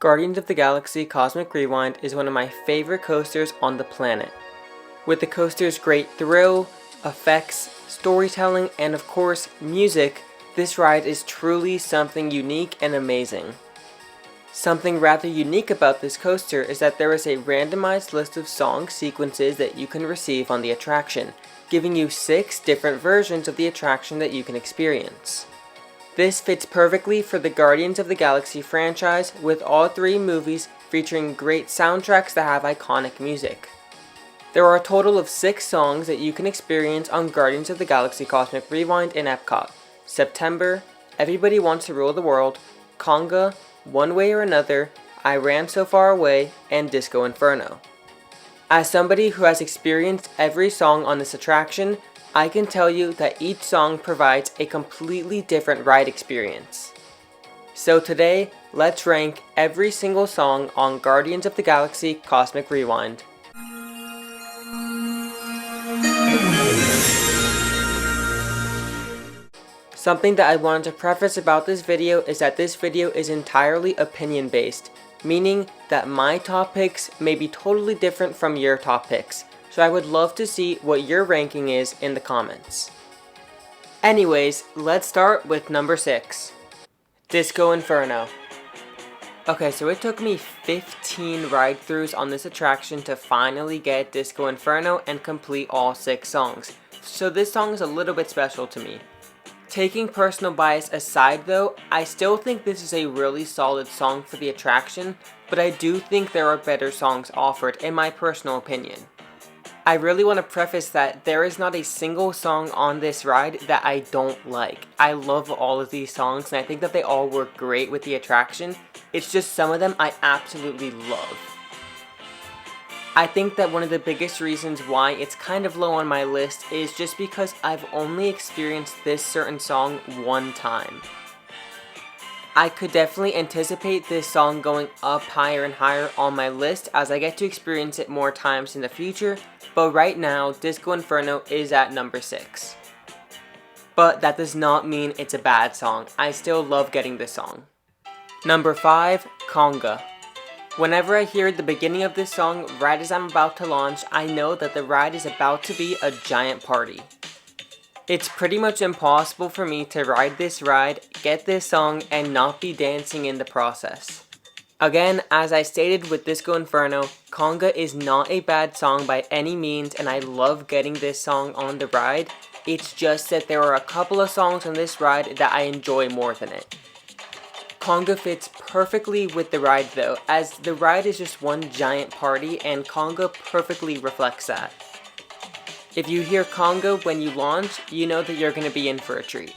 Guardians of the Galaxy Cosmic Rewind is one of my favorite coasters on the planet. With the coaster's great thrill, effects, storytelling, and of course, music, this ride is truly something unique and amazing. Something rather unique about this coaster is that there is a randomized list of song sequences that you can receive on the attraction, giving you 6 different versions of the attraction that you can experience. This fits perfectly for the Guardians of the Galaxy franchise, with all 3 movies featuring great soundtracks that have iconic music. There are a total of 6 songs that you can experience on Guardians of the Galaxy Cosmic Rewind in EPCOT: September, Everybody Wants to Rule the World, Conga, One Way or Another, I Ran So Far Away, and Disco Inferno. As somebody who has experienced every song on this attraction, I can tell you that each song provides a completely different ride experience. So today, let's rank every single song on Guardians of the Galaxy Cosmic Rewind. Something that I wanted to preface about this video is that this video is entirely opinion based, meaning that my top picks may be totally different from your top picks. So I would love to see what your ranking is in the comments. Anyways, let's start with number 6. Disco Inferno. Okay, so it took me 15 ride-throughs on this attraction to finally get Disco Inferno and complete all 6 songs. So this song is a little bit special to me. Taking personal bias aside though, I still think this is a really solid song for the attraction, but I do think there are better songs offered in my personal opinion. I really want to preface that there is not a single song on this ride that I don't like. I love all of these songs and I think that they all work great with the attraction. It's just some of them I absolutely love. I think that one of the biggest reasons why it's kind of low on my list is just because I've only experienced this certain song one time. I could definitely anticipate this song going up higher and higher on my list as I get to experience it more times in the future, but right now, Disco Inferno is at number 6. But that does not mean it's a bad song. I still love getting this song. Number 5, Conga. Whenever I hear the beginning of this song right as I'm about to launch, I know that the ride is about to be a giant party. It's pretty much impossible for me to ride this ride, get this song, and not be dancing in the process. Again, as I stated with Disco Inferno, Conga is not a bad song by any means and I love getting this song on the ride. It's just that there are a couple of songs on this ride that I enjoy more than it. Conga fits perfectly with the ride though, as the ride is just one giant party and Conga perfectly reflects that. If you hear Conga when you launch, you know that you're going to be in for a treat.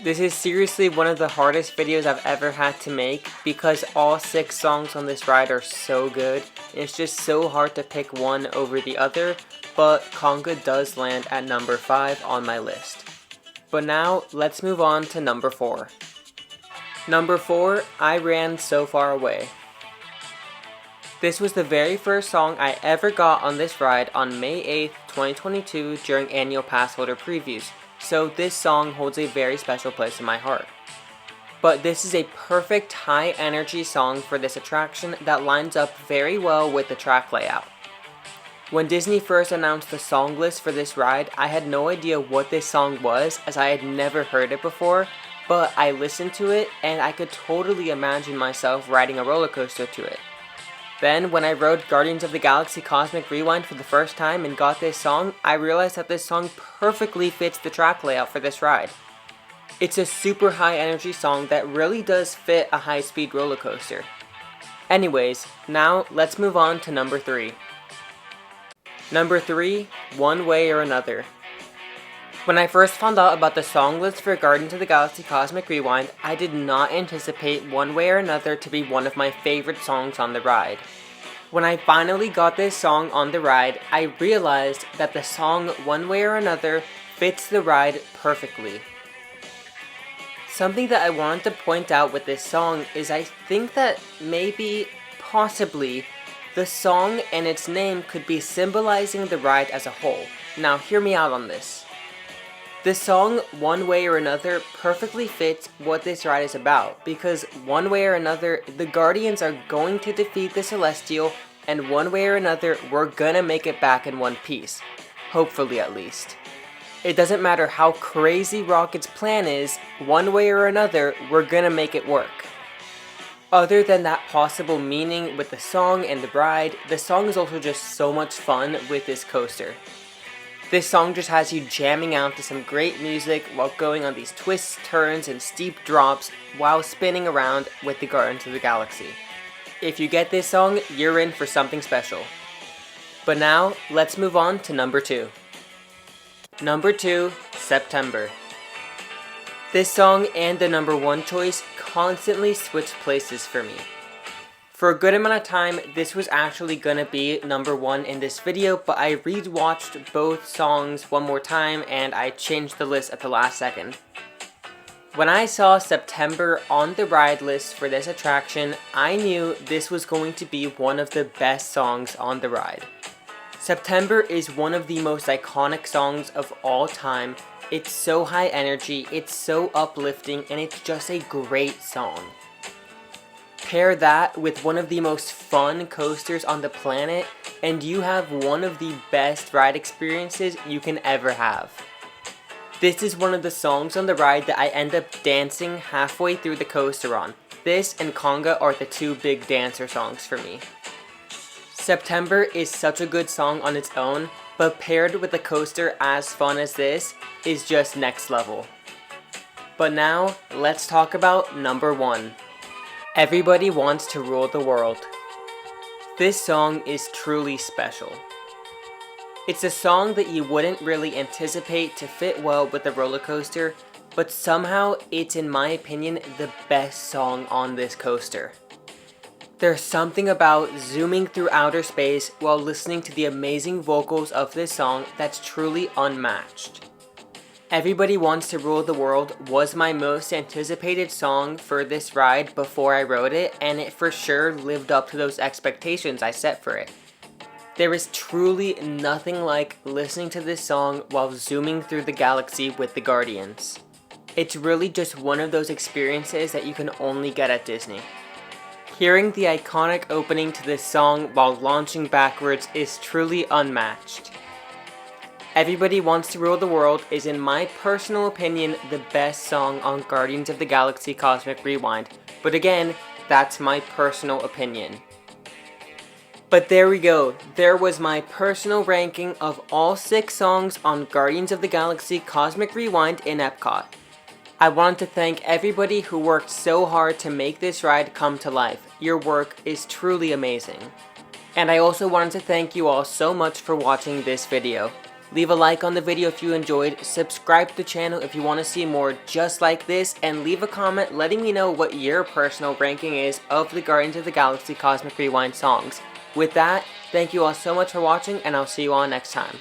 This is seriously one of the hardest videos I've ever had to make because all 6 songs on this ride are so good. It's just so hard to pick one over the other, but Conga does land at number 5 on my list. But now, let's move on to number 4. Number 4, I Ran So Far Away. This was the very first song I ever got on this ride on May 8th, 2022 during annual pass holder previews, so this song holds a very special place in my heart. But this is a perfect high energy song for this attraction that lines up very well with the track layout. When Disney first announced the song list for this ride, I had no idea what this song was as I had never heard it before, but I listened to it and I could totally imagine myself riding a roller coaster to it. Then, when I rode Guardians of the Galaxy Cosmic Rewind for the first time and got this song, I realized that this song perfectly fits the track layout for this ride. It's a super high energy song that really does fit a high speed roller coaster. Anyways, now let's move on to number 3. Number 3, One Way or Another. When I first found out about the song list for Guardians of the Galaxy Cosmic Rewind, I did not anticipate One Way or Another to be one of my favorite songs on the ride. When I finally got this song on the ride, I realized that the song One Way or Another fits the ride perfectly. Something that I wanted to point out with this song is I think that maybe, possibly, the song and its name could be symbolizing the ride as a whole. Now hear me out on this. The song One Way or Another perfectly fits what this ride is about, because one way or another, the Guardians are going to defeat the Celestial, and one way or another, we're gonna make it back in one piece. Hopefully, at least. It doesn't matter how crazy Rocket's plan is, one way or another, we're gonna make it work. Other than that possible meaning with the song and the ride, the song is also just so much fun with this coaster. This song just has you jamming out to some great music while going on these twists, turns, and steep drops while spinning around with the Guardians of the Galaxy. If you get this song, you're in for something special. But now, let's move on to number 2. Number 2, September. This song and the number 1 choice constantly switch places for me. For a good amount of time, this was actually gonna be number 1 in this video, but I re-watched both songs one more time and I changed the list at the last second. When I saw September on the ride list for this attraction, I knew this was going to be one of the best songs on the ride. September is one of the most iconic songs of all time. It's so high energy, it's so uplifting, and it's just a great song. Pair that with one of the most fun coasters on the planet, and you have one of the best ride experiences you can ever have. This is one of the songs on the ride that I end up dancing halfway through the coaster on. This and Conga are the 2 big dancer songs for me. September is such a good song on its own, but paired with a coaster as fun as this is just next level. But now, let's talk about number 1. Everybody Wants to Rule the World. This song is truly special. It's a song that you wouldn't really anticipate to fit well with the roller coaster, but somehow it's, in my opinion, the best song on this coaster. There's something about zooming through outer space while listening to the amazing vocals of this song that's truly unmatched. Everybody Wants to Rule the World was my most anticipated song for this ride before I rode it, and it for sure lived up to those expectations I set for it. There is truly nothing like listening to this song while zooming through the galaxy with the Guardians. It's really just one of those experiences that you can only get at Disney. Hearing the iconic opening to this song while launching backwards is truly unmatched. Everybody Wants to Rule the World is, in my personal opinion, the best song on Guardians of the Galaxy Cosmic Rewind, but again, that's my personal opinion. But there we go, there was my personal ranking of all 6 songs on Guardians of the Galaxy Cosmic Rewind in EPCOT. I want to thank everybody who worked so hard to make this ride come to life. Your work is truly amazing. And I also wanted to thank you all so much for watching this video. Leave a like on the video if you enjoyed, subscribe to the channel if you want to see more just like this, and leave a comment letting me know what your personal ranking is of the Guardians of the Galaxy Cosmic Rewind songs. With that, thank you all so much for watching, and I'll see you all next time.